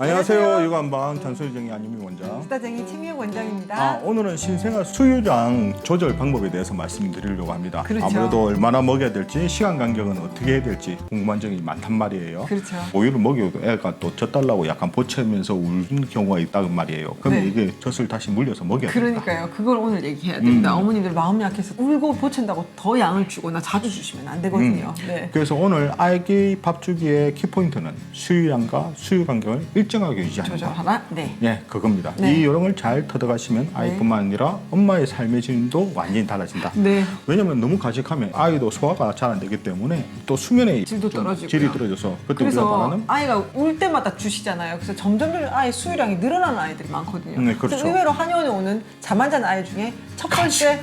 안녕하세요. 육안방 잔소리쟁이 안유미 원장. 수다쟁이 최미영 원장입니다. 오늘은 신생아 수유량 조절 방법에 대해서 말씀드리려고 합니다. 그렇죠. 아무래도 얼마나 먹여야 될지 시간 간격은 어떻게 해야 될지 궁금한 점이 많단 말이에요. 그렇죠. 우유를 먹여도 애가 또 젖달라고 약간 보채면서 우는 경우가 있다는 말이에요. 그러면 네. 이게 젖을 다시 물려서 먹여야 됩니다. 그러니까요. 그걸 오늘 얘기해야 됩니다. 어머님들 마음이 약해서 울고 보챈다고 더 양을 주거나 자주 주시면 안 되거든요. 네. 그래서 오늘 아기 밥 주기의 키포인트는 수유량과 수유 간격을 일정하게 유지하는 것. 조절하나? 네. 네, 그겁니다. 네. 이 요령을 잘 터득하시면 아이뿐만 아니라 엄마의 삶의 질도 완전히 달라진다. 네. 왜냐면 너무 가식하면 아이도 소화가 잘 안 되기 때문에 또 수면의 질도 좀 떨어지고요. 질이 떨어져서 그때 우리가 그래서 말하는 아이가 울 때마다 주시잖아요. 그래서 점점 아이 수유량이 늘어나는 아이들이 많거든요. 네, 그렇죠. 그래서 의외로 한의원에 오는 잠 안 자는 아이 중에 첫 번째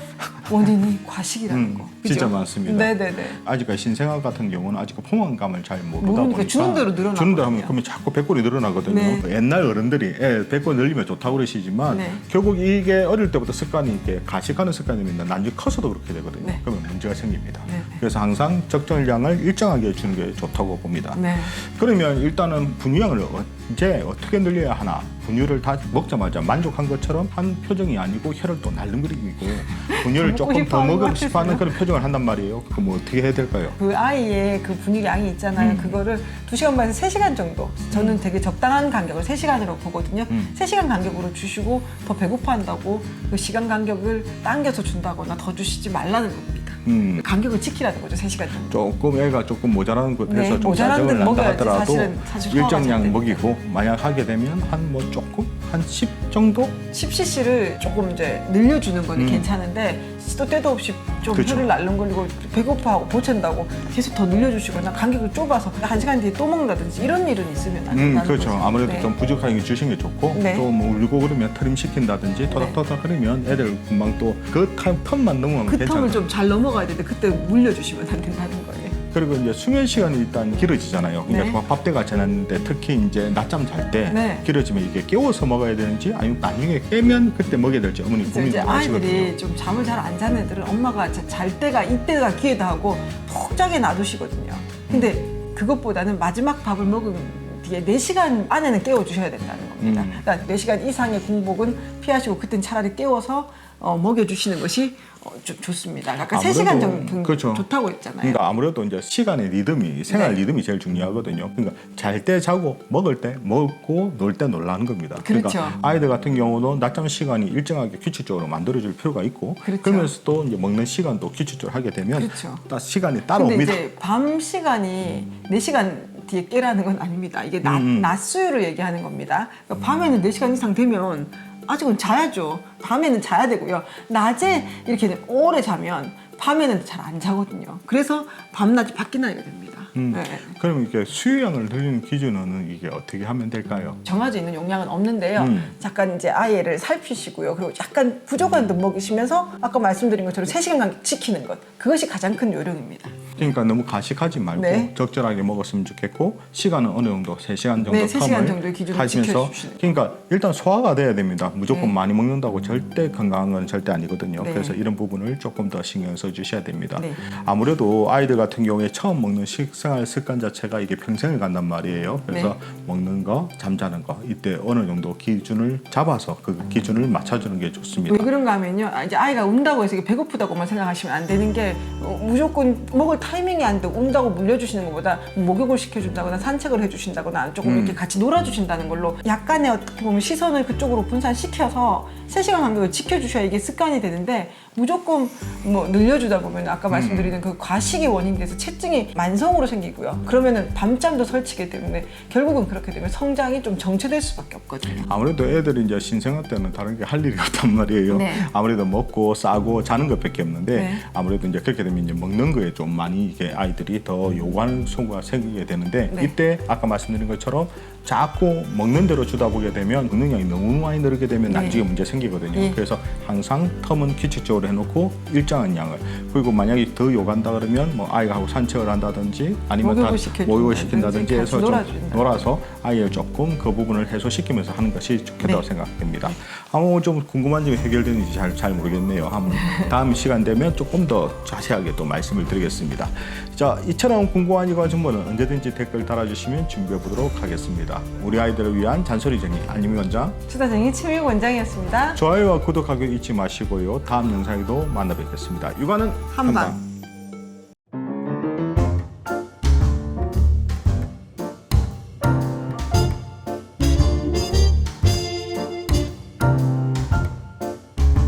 원인이 과식이라는 거. 그죠? 진짜 많습니다. 네네네. 아직까지 신생아 같은 경우는 아직 포만감을 잘 모르다 모르니까 보니까 주는 대로 늘어나거든요. 주는 대로 하면 그러면 자꾸 배꼽이 늘어나거든요. 네. 옛날 어른들이 애 배꼽 늘리면 좋다고 그러시지만 네. 결국 이게 어릴 때부터 습관이 이게 가식하는 습관이면 나중에 커서도 그렇게 되거든요. 네. 그러면 문제가 생깁니다. 네. 그래서 항상 적절량을 일정하게 주는 게 좋다고 봅니다. 네. 그러면 일단은 분유량을 언제 어떻게 늘려야 하나? 분유를 다 먹자마자 만족한 것처럼 한 표정이 아니고 혀를 또 날름거리고 분유를 먹고 조금 더 싶어하는 먹고 것 싶어하는 같으세요? 그런 표정을 한단 말이에요. 그럼 어떻게 해야 될까요? 그 아이의 그 분유량이 있잖아요. 그거를 2시간 반에서 3시간 정도. 저는 되게 적당한 간격을 3시간으로 보거든요. 3시간 간격으로 주시고 더 배고파한다고 그 시간 간격을 당겨서 준다거나 더 주시지 말라는 겁니다. 간격을 지키라는 거죠. 3시간 정도. 조금 애가 조금 모자라는 것에서 네, 좀 모자란 자정을 데는 난다 먹여야지. 하더라도 사실 소화가 잘 일정량 됩니다. 먹이고 만약 하게 되면 한 뭐 조금 한 10 정도? 10cc를 조금 이제 늘려주는 거는 괜찮은데 시도 때도 없이 좀 그렇죠. 혀를 날름거리고 배고파하고 보챈다고 계속 더 늘려주시거나 간격을 좁아서 1시간 뒤에 또 먹는다든지 이런 일은 있으면 안 된다는 그렇죠. 거죠. 아무래도 네. 좀 부족하게 주시는 게 좋고 네. 또 뭐 울고 그러면 트림시킨다든지 토닥토닥 그러면 애들 금방 또 그 텀만 넘으면 그 괜찮아요. 텀을 좀 잘 넘어가야 되는데 그때 물려주시면 안 된다는 거예요. 그리고 이제 수면 시간이 일단 길어지잖아요. 그러니까 네. 밥때가 지났는데 특히 이제 낮잠 잘 때 네. 길어지면 이게 깨워서 먹어야 되는지 아니면 나중에 깨면 그때 먹여야 될지 어머니 그래서 고민이 이제 많으시거든요. 아이들이 좀 잠을 잘 안 자는 애들은 엄마가 잘 때가 이때가 기회다 하고 푹 자게 놔두시거든요. 근데 그것보다는 마지막 밥을 먹은 뒤에 4시간 안에는 깨워주셔야 된다는 겁니다. 그러니까 4시간 이상의 공복은 피하시고 그땐 차라리 깨워서 먹여주시는 것이 좀 좋습니다. 약간 3시간 정도 그렇죠. 좋다고 했잖아요. 그러니까 아무래도 이제 시간의 리듬이 생활 네. 리듬이 제일 중요하거든요. 그러니까 잘 때 자고 먹을 때 먹고 놀 때 놀라는 겁니다. 그렇죠. 그러니까 아이들 같은 경우도 낮잠 시간이 일정하게 규칙적으로 만들어줄 필요가 있고 그렇죠. 그러면서 또 이제 먹는 시간도 규칙적으로 하게 되면 그렇죠. 딱 시간이 근데 따라옵니다. 이제 밤 시간이 4시간 뒤에 깨라는 건 아닙니다. 이게 낮 수유를 얘기하는 겁니다. 그러니까 밤에는 4시간 이상 되면 아직은 자야죠. 밤에는 자야 되고요. 낮에 이렇게 오래 자면 밤에는 잘 안 자거든요. 그래서 밤낮이 바뀌는 아이가 됩니다. 네. 그럼 이렇게 수유량을 늘리는 기준은 이게 어떻게 하면 될까요? 정해져 있는 용량은 없는데요. 잠깐 이제 아이를 살피시고요. 그리고 약간 부족한 듯 먹이시면서 아까 말씀드린 것처럼 3시간 간격 지키는 것. 그것이 가장 큰 요령입니다. 그러니까 너무 가식하지 말고 네. 적절하게 먹었으면 좋겠고 시간은 어느 정도 3시간 정도 네, 3시간 텀을 정도의 기준을 하시면서 지켜주시는 그러니까 일단 소화가 돼야 됩니다. 무조건 네. 많이 먹는다고 절대 건강한 건 절대 아니거든요. 네. 그래서 이런 부분을 조금 더 신경 써 주셔야 됩니다. 네. 아무래도 아이들 같은 경우에 처음 먹는 식생활 습관 자체가 이게 평생을 간단 말이에요. 그래서 네. 먹는 거, 잠자는 거 이때 어느 정도 기준을 잡아서 그 기준을 맞춰주는 게 좋습니다. 왜 그런가 하면요. 이제 아이가 운다고 해서 이게 배고프다고만 생각하시면 안 되는 게 무조건 먹을 타이밍이 안 되고 운다고 물려주시는 것보다 목욕을 시켜준다거나 산책을 해주신다거나 조금 이렇게 같이 놀아주신다는 걸로 약간의 어떻게 보면 시선을 그쪽으로 분산시켜서 3시간 간격을 지켜주셔야 이게 습관이 되는데 무조건 뭐 늘려주다 보면 아까 말씀드리는 그 과식이 원인이 돼서 체증이 만성으로 생기고요. 그러면은 밤잠도 설치기 때문에 결국은 그렇게 되면 성장이 좀 정체될 수밖에 없거든요. 아무래도 애들이 이제 신생아 때는 다른 게 할 일이 없단 말이에요. 네. 아무래도 먹고 싸고 자는 것밖에 없는데 네. 아무래도 이제 그렇게 되면 이제 먹는 거에 좀 많이 이게 아이들이 더 요구하는 소구가 생기게 되는데 네. 이때 아까 말씀드린 것처럼 자꾸 먹는 대로 주다 보게 되면 먹는 양이 너무 많이 늘게 되면 네. 나중에 문제 생기거든요. 네. 그래서 항상 텀은 규칙적으로 해놓고 일정한 양을 그리고 만약에 더 요구한다 그러면 뭐 아이가 하고 산책을 한다든지 아니면 목욕을 목욕을 시켜준다든지 시킨다든지 해서 같이 좀 놀아준다든지. 놀아서 아이를 조금 그 부분을 해소시키면서 하는 것이 좋겠다고 네. 생각됩니다. 아무 좀 궁금한 점이 해결되는지 잘 모르겠네요. 한번 다음 시간 되면 조금 더 자세하게 또 말씀을 드리겠습니다. 자, 이처럼 궁금한 이과 정보는 언제든지 댓글 달아주시면 준비해 보도록 하겠습니다. 있었습니다. 우리 아이들을 위한 잔소리쟁이 알림이 원장, 수다쟁이 치미 원장이었습니다. 좋아요와 구독하기 잊지 마시고요. 다음 영상에도 만나 뵙겠습니다. 육아는 한방.